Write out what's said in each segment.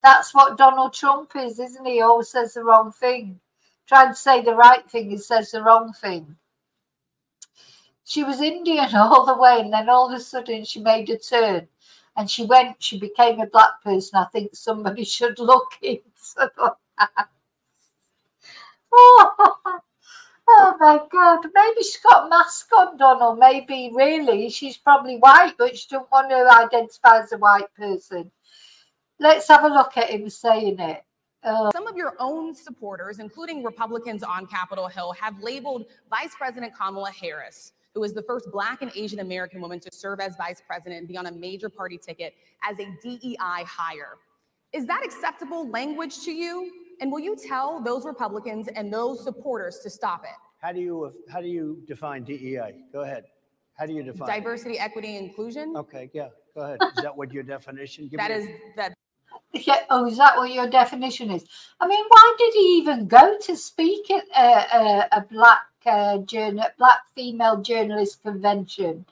That's what Donald Trump is, isn't he? He always says the wrong thing. Trying to say the right thing, he says the wrong thing. She was Indian all the way, and then all of a sudden she made a turn. And she became a black person. I think somebody should look into that. Oh my God. Maybe she's got a mask on, Donald. Maybe really she's probably white, but she don't want to identify as a white person. Let's have a look at him saying it. Some of your own supporters, including Republicans on Capitol Hill, have labeled Vice President Kamala Harris, who is the first Black and Asian American woman to serve as vice president and be on a major party ticket, as a DEI hire. Is that acceptable language to you? And will you tell those Republicans and those supporters to stop it? How do you define DEI? Go ahead. How do you define diversity, equity, and inclusion? Okay, yeah, go ahead. Is that what your definition? Yeah. Oh, is that what your definition is? I mean, why did he even go to speak at a black female journalist convention?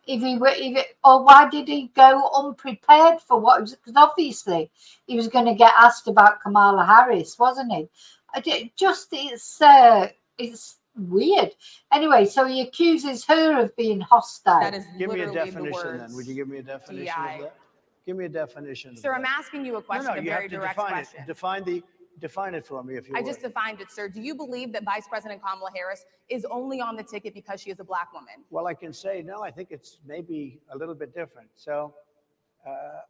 Or why did he go unprepared for what? Because obviously he was going to get asked about Kamala Harris, wasn't he? It's weird. Anyway, so he accuses her of being hostile. That is give me a definition the words, then. Would you give me a definition of that? Give me a definition. Sir, I'm asking you a question, a very direct question. Define it for me, if you would. I just defined it, sir. Do you believe that Vice President Kamala Harris is only on the ticket because she is a black woman? Well, I can say no. I think it's maybe a little bit different. So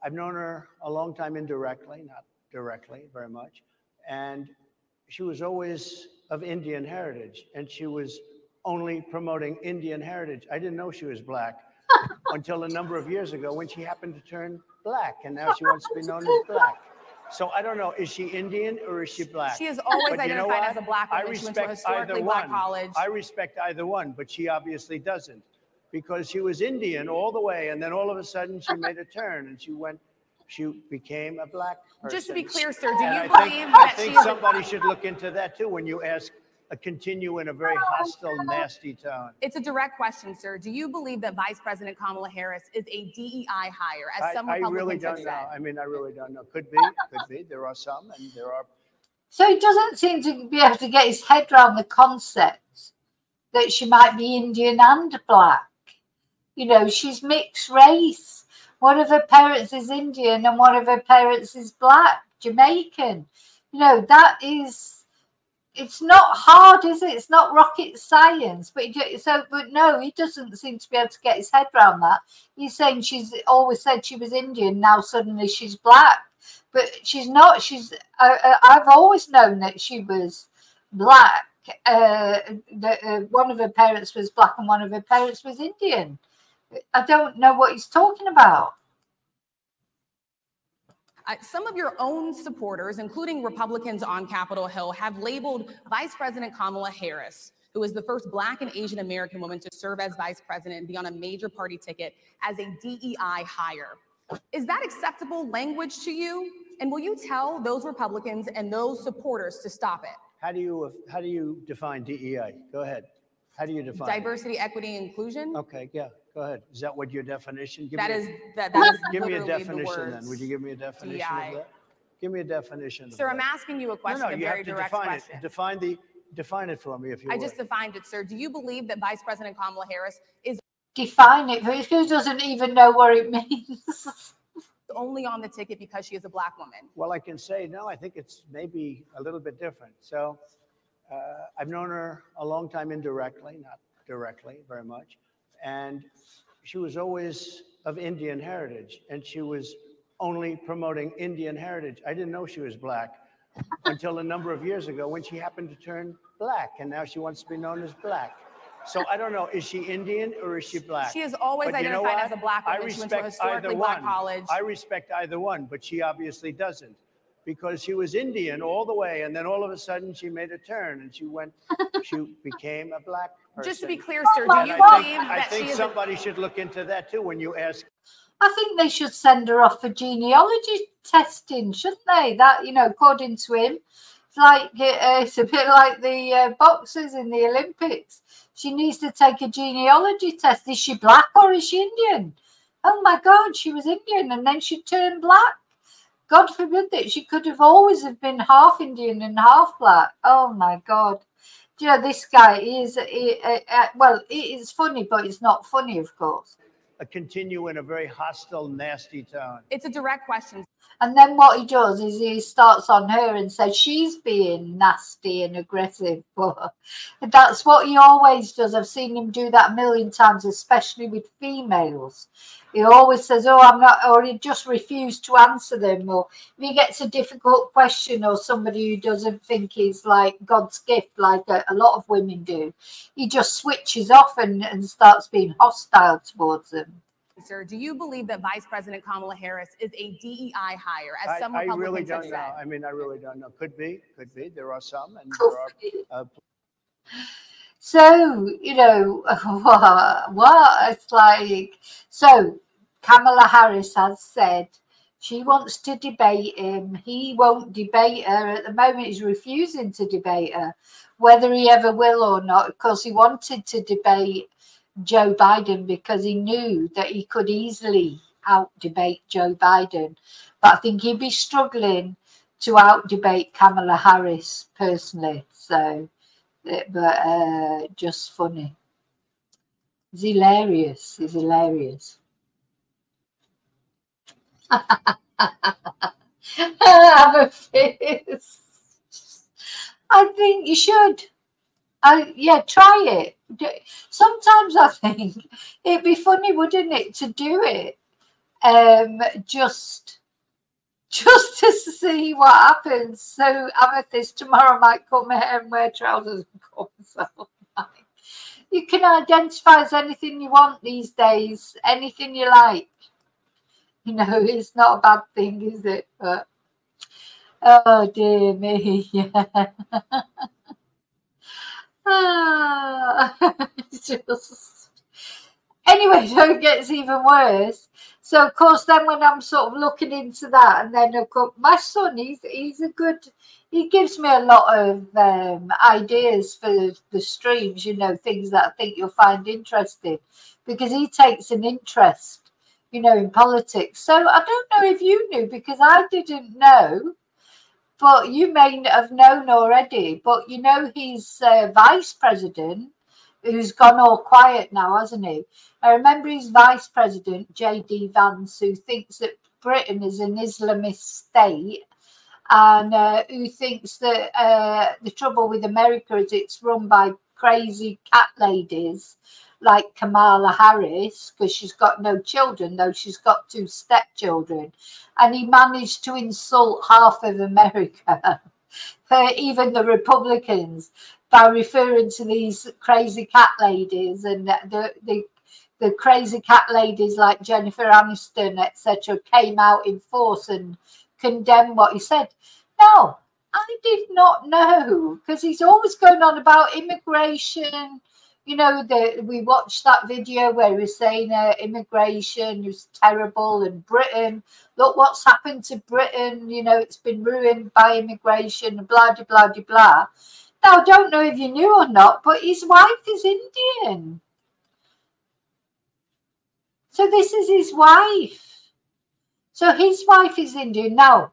I've known her a long time indirectly, not directly very much. And she was always of Indian heritage, and she was only promoting Indian heritage. I didn't know she was black until a number of years ago when she happened to turn black, and now she wants to be known as black. So I don't know, is she Indian or is she black? She is always identified as a black woman. She went to a historically black college. I respect either one, but she obviously doesn't, because she was Indian all the way, and then all of a sudden she made a turn and she became a black person. Just to be clear, sir, do you believe that I think somebody should look into that too when you continue in a very hostile, nasty tone. It's a direct question, sir. Do you believe that Vice President Kamala Harris is a DEI hire, as some Republicans really don't have know. said? I mean, I really don't know. Could be. There are some, and there are. So he doesn't seem to be able to get his head around the concept that she might be Indian and black. You know, she's mixed race. One of her parents is Indian and one of her parents is black, Jamaican. You know, it's not hard, is it? It's not rocket science. But no, he doesn't seem to be able to get his head around that. He's saying she's always said she was Indian. Now suddenly she's black, but she's not. I've always known that she was black. One of her parents was black and one of her parents was Indian. I don't know what he's talking about. Some of your own supporters, including Republicans on Capitol Hill, have labeled Vice President Kamala Harris, who is the first Black and Asian American woman to serve as vice president and be on a major party ticket, as a DEI hire. Is that acceptable language to you? And will you tell those Republicans and those supporters to stop it? How do you define DEI? Go ahead. How do you define diversity, equity, and inclusion? Okay, yeah, go ahead. Is that what your definition? Give me a definition then. Would you give me a definition of that? Give me a definition. Sir, I'm asking you a question, a very direct question. Define it for me, if you would. I just defined it, sir. Do you believe that Vice President Kamala Harris is define it? Who doesn't even know what it means? Only on the ticket because she is a black woman? Well, I can say no. I think it's maybe a little bit different. So I've known her a long time indirectly, not directly very much. And she was always of Indian heritage, and she was only promoting Indian heritage. I didn't know she was black until a number of years ago when she happened to turn black, and now she wants to be known as black. So I don't know, is she Indian or is she black? She is always identified as a black woman. She went to a historically black college. I respect either one, but she obviously doesn't, because she was Indian all the way, and then all of a sudden she made a turn and she became a black person. Just to be clear, sir, do you believe that I think somebody should look into that too when you ask. I think they should send her off for genealogy testing, shouldn't they? That, you know, according to him, it's a bit like the boxers in the Olympics. She needs to take a genealogy test. Is she black or is she Indian? Oh my God, she was Indian and then she turned black. God forbid that she could have always have been half Indian and half black. Oh my God. Do you know, this guy is, well, it is funny, but it's not funny, of course. Continue in a very hostile, nasty tone. It's a direct question. And then what he does is he starts on her and says she's being nasty and aggressive. But that's what he always does. I've seen him do that a million times, especially with females. He always says, oh, I'm not, or he just refuses to answer them. Or if he gets a difficult question or somebody who doesn't think he's like God's gift, like a lot of women do, he just switches off and starts being hostile towards them. Sir, do you believe that Vice President Kamala Harris is a DEI hire, as some Republicans I really don't have said? know. I mean, I really don't know. Could be. There are some, and there are. So, you know, what? It's like, so Kamala Harris has said she wants to debate him. He won't debate her. At the moment, he's refusing to debate her, whether he ever will or not, because he wanted to debate Joe Biden because he knew that he could easily out-debate Joe Biden. But I think he'd be struggling to out-debate Kamala Harris personally. So, but just funny. He's hilarious. He's hilarious. I think you should. Yeah, try it. Sometimes I think it'd be funny, wouldn't it, to do it, just to see what happens. So Amethyst tomorrow might cut my hair and wear trousers and go so you can identify as anything you want these days, anything you like. You know, it's not a bad thing, is it? But oh dear me, yeah. Just anyway, so it gets even worse. So of course, then when I'm sort of looking into that, and then of course my son, he's a good. He gives me a lot of ideas for the streams. You know, things that I think you'll find interesting, because he takes an interest, you know, in politics. So I don't know if you knew, because I didn't know. But you may have known already. But you know, he's vice president, who's gone all quiet now, hasn't he? I remember his vice president, J.D. Vance, who thinks that Britain is an Islamist state, and who thinks that the trouble with America is it's run by crazy cat ladies like Kamala Harris, because she's got no children, though she's got 2 stepchildren. And he managed to insult half of America, even the Republicans, by referring to these crazy cat ladies. And the crazy cat ladies like Jennifer Aniston, etc., came out in force and condemned what he said. No, I did not know, because he's always going on about immigration. You know, we watched that video where he was saying immigration is terrible, and Britain, look what's happened to Britain. You know, it's been ruined by immigration, blah, blah, blah, blah, blah. Now, I don't know if you knew or not, but his wife is Indian. So this is his wife. So his wife is Indian. Now,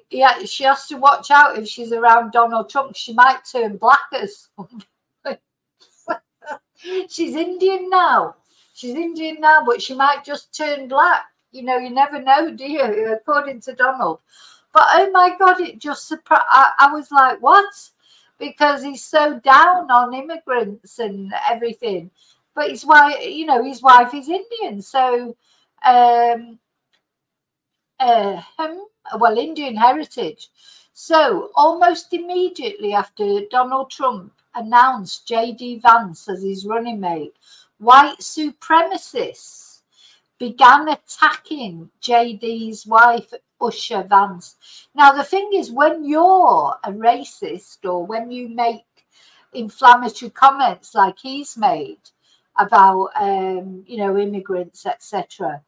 yeah, she has to watch out if she's around Donald Trump. She might turn black as something. She's Indian now. She's Indian now, but she might just turn black. You know, you never know, do you? According to Donald. But oh my God, it just surprised. I was like, what? Because he's so down on immigrants and everything. But his wife, you know, his wife is Indian. So, well, Indian heritage. So almost immediately after Donald Trump announced J.D. Vance as his running mate, white supremacists began attacking J.D.'s wife, Usha Vance. Now, the thing is, when you're a racist, or when you make inflammatory comments like he's made about, you know, immigrants, etc.,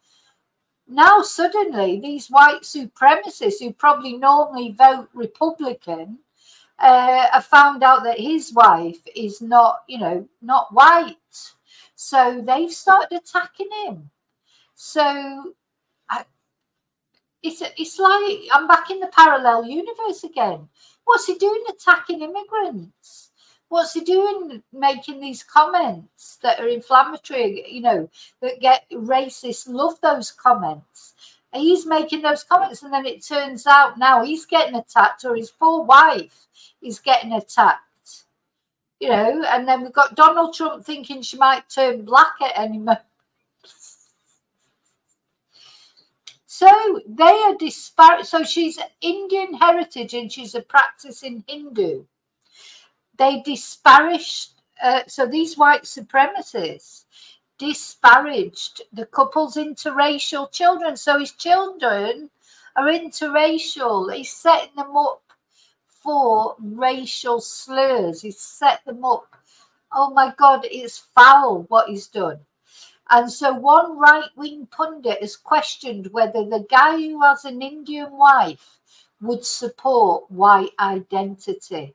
now suddenly these white supremacists who probably normally vote Republican have found out that his wife is not, you know, not white. So they've started attacking him. So it's like I'm back in the parallel universe again. What's he doing attacking immigrants? What's he doing making these comments that are inflammatory, you know, that get racists love those comments. And he's making those comments, and then it turns out now he's getting attacked, or his poor wife is getting attacked, you know, and then we've got Donald Trump thinking she might turn black at any moment. So they are disparate. So she's Indian heritage and she's a practicing Hindu. They disparaged, so these white supremacists disparaged the couple's interracial children. So his children are interracial. He's setting them up for racial slurs. He's set them up. Oh my God, it's foul what he's done. And so one right-wing pundit has questioned whether the guy who has an Indian wife would support white identity.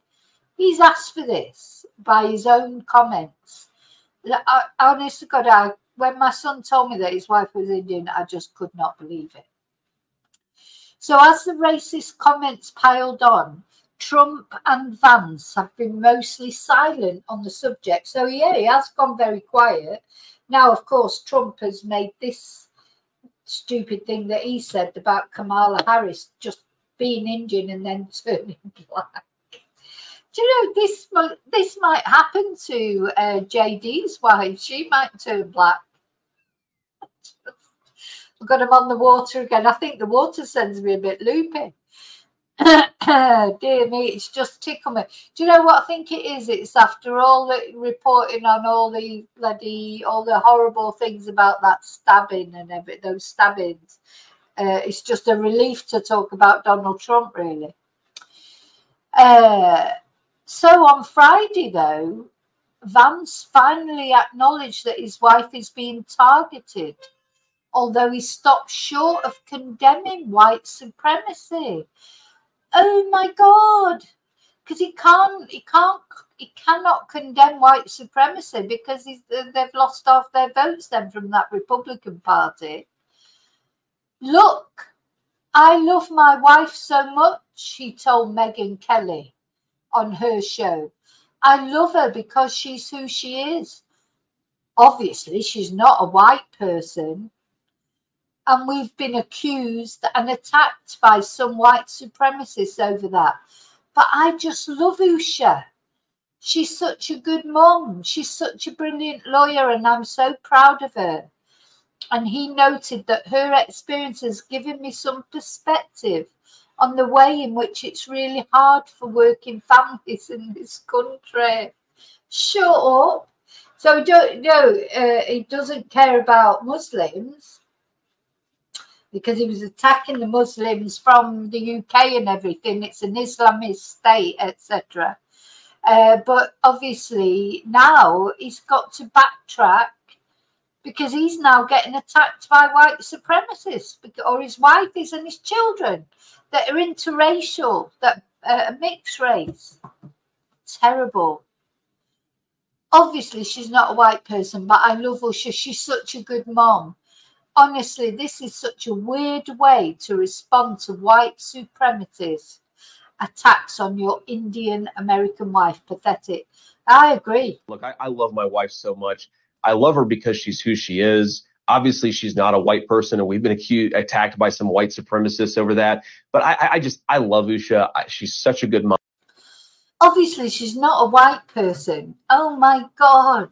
He's asked for this by his own comments. Honest to God, when my son told me that his wife was Indian, I just could not believe it. So as the racist comments piled on, Trump and Vance have been mostly silent on the subject. So yeah, he has gone very quiet. Now, of course, Trump has made this stupid thing that he said about Kamala Harris just being Indian and then turning black. Do you know, this might happen to JD's wife. She might turn black. I've got him on the water again. I think the water sends me a bit loopy. Dear me, it's just tickle me. Do you know what I think it is? It's after all the reporting on all the horrible things about that stabbing and those stabbings. It's just a relief to talk about Donald Trump, really. So on Friday, though, Vance finally acknowledged that his wife is being targeted, although he stopped short of condemning white supremacy. Oh my God! Because he cannot condemn white supremacy because they've lost half their votes then from that Republican Party. Look, I love my wife so much, he told Megyn Kelly on her show. I love her because she's who she is. Obviously, she's not a white person. And we've been accused and attacked by some white supremacists over that. But I just love Usha. She's such a good mom. She's such a brilliant lawyer, and I'm so proud of her. And he noted that her experience has given me some perspective on the way in which it's really hard for working families in this country. Shut up. So he doesn't care about Muslims, because he was attacking the Muslims from the UK and everything. It's an Islamist state, etc. But obviously now he's got to backtrack because he's now getting attacked by white supremacists, or his wife is, and his children that are interracial, that are mixed race. Terrible. Obviously, she's not a white person, but I love Usha. She's such a good mom. Honestly, this is such a weird way to respond to white supremacists' attacks on your Indian American wife. Pathetic. I agree. Look, I love my wife so much. I love her because she's who she is. Obviously, she's not a white person, and we've been attacked by some white supremacists over that. But I love Usha. She's such a good mom. Obviously, she's not a white person. Oh my God.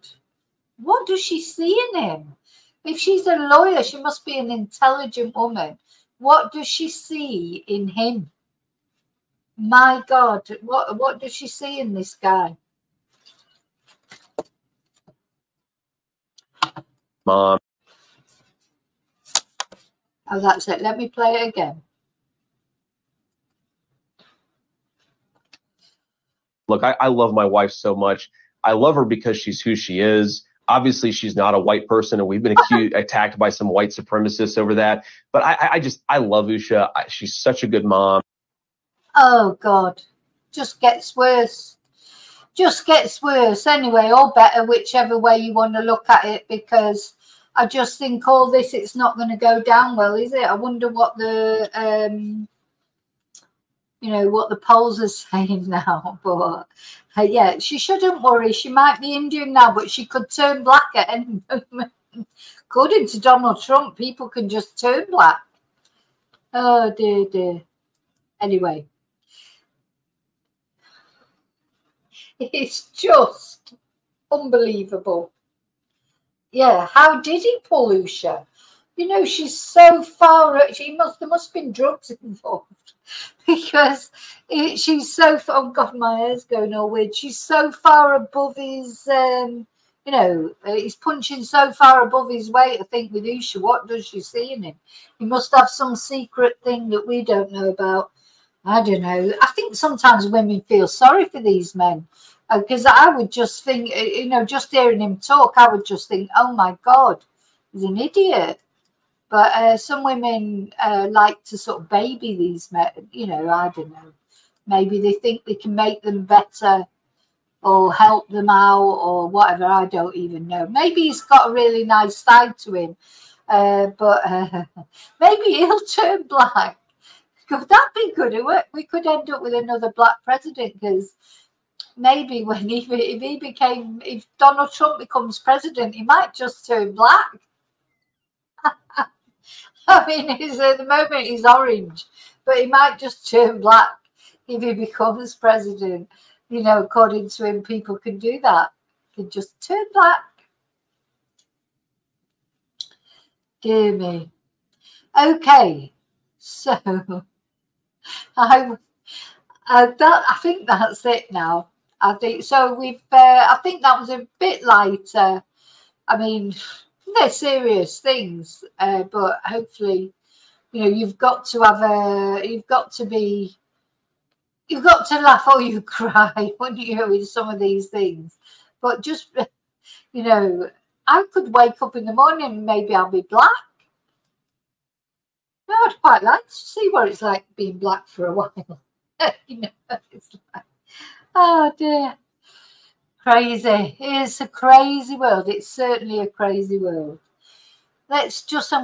What does she see in him? If she's a lawyer, she must be an intelligent woman. What does she see in him? My God, what does she see in this guy? Mom. Oh, that's it. Let me play it again. Look, I love my wife so much. I love her because she's who she is. Obviously, she's not a white person, and we've been attacked by some white supremacists over that. But I love Usha. She's such a good mom. Oh, God. Just gets worse. Just gets worse. Anyway, or better, whichever way you want to look at it, because I just think all this, it's not going to go down well, is it? I wonder what the you know, what the polls are saying now. But yeah, she shouldn't worry. She might be Indian now, but she could turn black at any moment. According to Donald Trump, people can just turn black. Oh dear, dear. Anyway, it's just unbelievable. Yeah, how did he pull Usha? You know, she's so far. There must have been drugs involved, because she's so. Oh God, my hair's going all weird. She's so far above his. You know, he's punching so far above his weight. I think with Usha, what does she see in him? He must have some secret thing that we don't know about. I don't know. I think sometimes women feel sorry for these men, because I would just think, you know, just hearing him talk, I would just think, oh my God, he's an idiot. But some women like to sort of baby these men, you know, I don't know. Maybe they think they can make them better or help them out or whatever. I don't even know. Maybe he's got a really nice side to him, but maybe he'll turn black. Could that be good? We could end up with another black president, because maybe when if Donald Trump becomes president, he might just turn black. I mean, at the moment he's orange, but he might just turn black if he becomes president. You know, according to him, people can do that. They can just turn black. Dear me. Okay, so I think that's it now. I think so. I think that was a bit lighter. I mean, they're serious things, but hopefully, you know, you've got to laugh or you cry when you hear with some of these things. But just, you know, I could wake up in the morning and maybe I'll be black. No, I'd quite like to see what it's like being black for a while. You know, it's like, oh dear. Crazy. It's a crazy world. It's certainly a crazy world. I'm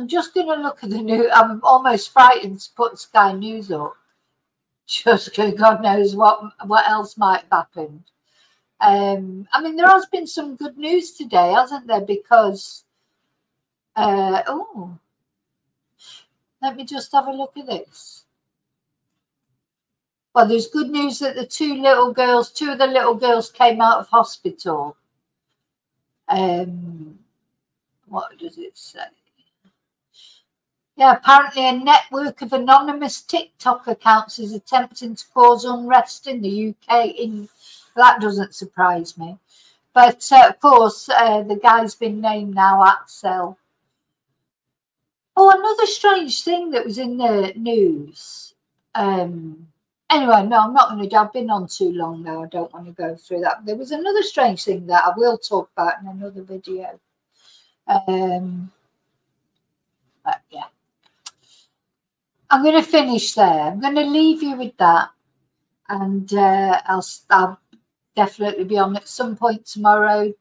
just going to look at the news. I'm almost frightened to put Sky News up. Just God knows what else might have happened. I mean, there has been some good news today, hasn't there? Because, let me just have a look at this. Well, there's good news that two of the little girls came out of hospital. What does it say? Yeah, apparently a network of anonymous TikTok accounts is attempting to cause unrest in the UK. That doesn't surprise me. But, of course, the guy's been named now Axel. Oh, another strange thing that was in the news. Anyway, no, I'm not going to. I've been on too long now. I don't want to go through that. There was another strange thing that I will talk about in another video. But yeah, I'm going to finish there. I'm going to leave you with that, and I'll definitely be on at some point tomorrow,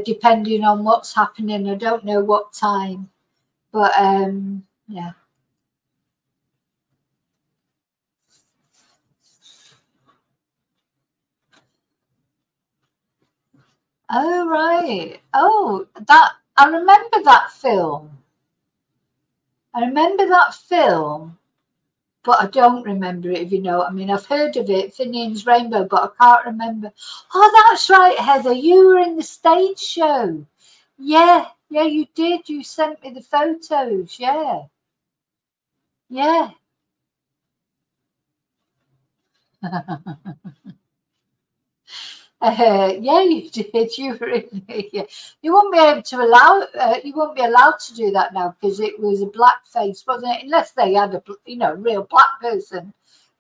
depending on what's happening. I don't know what time, but yeah. Oh, right. Oh, I remember that film. But I don't remember it, if you know what I mean. I've heard of it, Finian's Rainbow, but I can't remember. Oh, that's right, Heather. You were in the stage show. Yeah, you did. You sent me the photos. Yeah. Yeah. Yeah, you did. You were in here. You won't be able to you won't be allowed to do that now, because it was a black face, wasn't it? Unless they had a real black person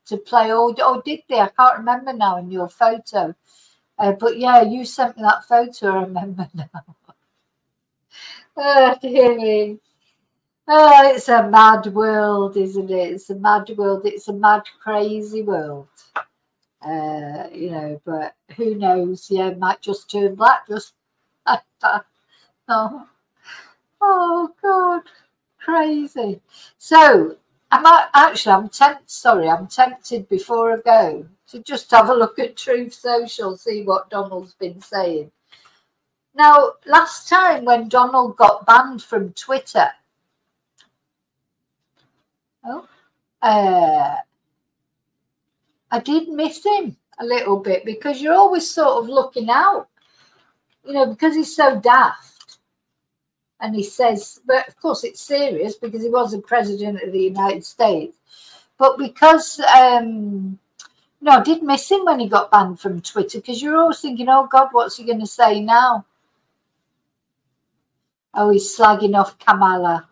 to play, or did they? I can't remember now in your photo. But yeah, you sent me that photo. I remember now. Oh dear me. Oh, it's a mad world, isn't it? It's a mad world. It's a mad, crazy world. But who knows? Yeah, might just turn black, just like that. Oh, Oh God, crazy. So I'm tempted before I go to just have a look at Truth Social, see what Donald's been saying. Now, last time when Donald got banned from Twitter, I did miss him a little bit, because you're always sort of looking out, you know, because he's so daft. And he says, but of course it's serious because he was the president of the United States. But because, no, I did miss him when he got banned from Twitter, because you're always thinking, oh God, what's he going to say now? Oh, he's slagging off Kamala.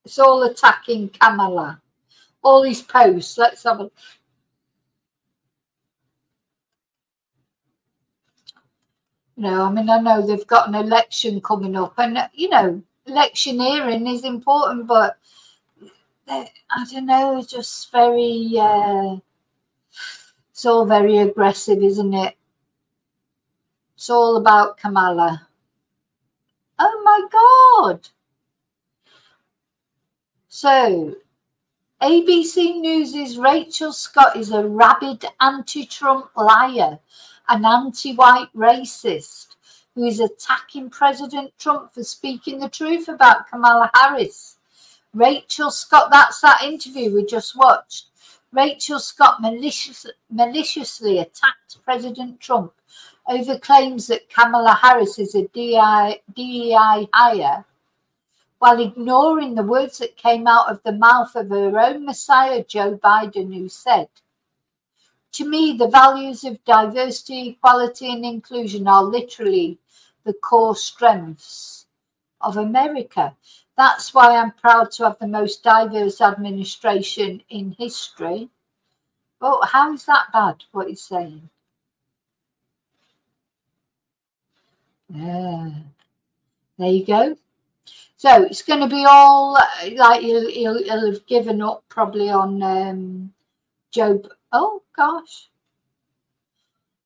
It's all attacking Kamala. All these posts. Let's have a... I mean, I know they've got an election coming up, and, you know, electioneering is important, but I don't know, it's just very, it's all very aggressive, isn't it? It's all about Kamala. Oh my God. So, ABC News' Rachel Scott is a rabid anti-Trump liar, an anti-white racist who is attacking President Trump for speaking the truth about Kamala Harris. Rachel Scott, that's that interview we just watched. Rachel Scott maliciously attacked President Trump over claims that Kamala Harris is a DEI hire, while ignoring the words that came out of the mouth of her own messiah, Joe Biden, who said, "To me, the values of diversity, equality, and inclusion are literally the core strengths of America. That's why I'm proud to have the most diverse administration in history." Well, how is that bad, what he's saying? Yeah. There you go. So it's going to be all like he'll have given up probably on Joe. Oh, gosh.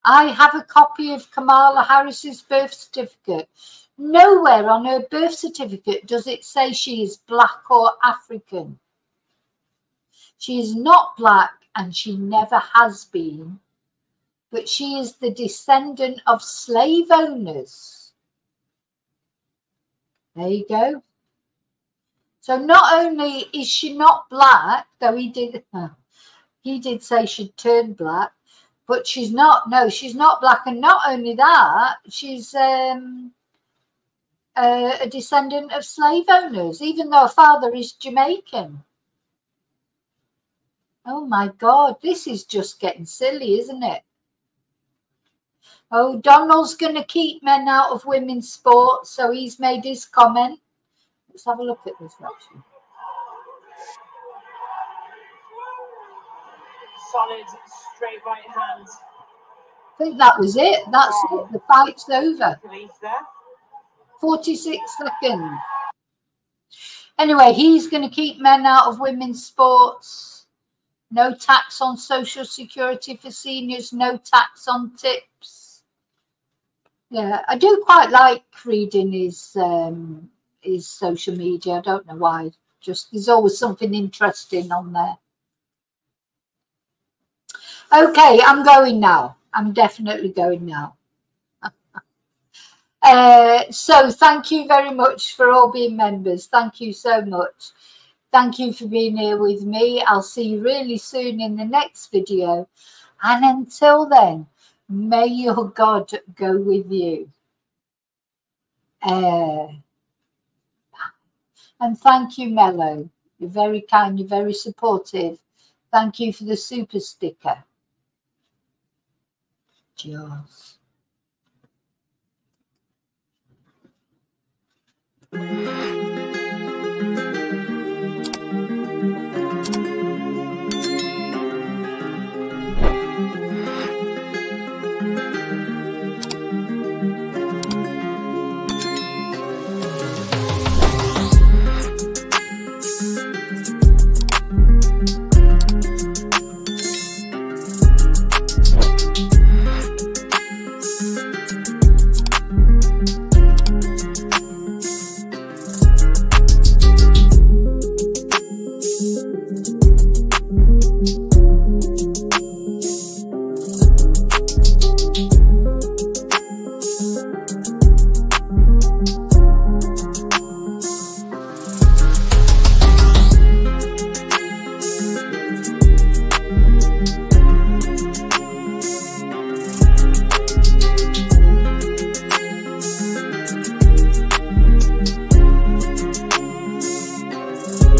I have a copy of Kamala Harris's birth certificate. Nowhere on her birth certificate does it say she is black or African. She is not black and she never has been, but she is the descendant of slave owners. There you go. So not only is she not black, though he did say she'd turn black, but she's not. No, she's not black, and not only that, she's a descendant of slave owners, even though her father is Jamaican. Oh my God, this is just getting silly, isn't it? Oh, Donald's going to keep men out of women's sports, so he's made his comment. Let's have a look at this actually. Solid, straight right hand. I think that was it. That's it. The fight's over. 46 seconds. Anyway, he's going to keep men out of women's sports. No tax on Social Security for seniors. No tax on tips. Yeah, I do quite like reading his social media. I don't know why. Just there's always something interesting on there. Okay, I'm going now. I'm definitely going now. So thank you very much for all being members. Thank you so much. Thank you for being here with me. I'll see you really soon in the next video. And until then, may your God go with you. And thank you, Mello. You're very kind. You're very supportive. Thank you for the super sticker. Cheers.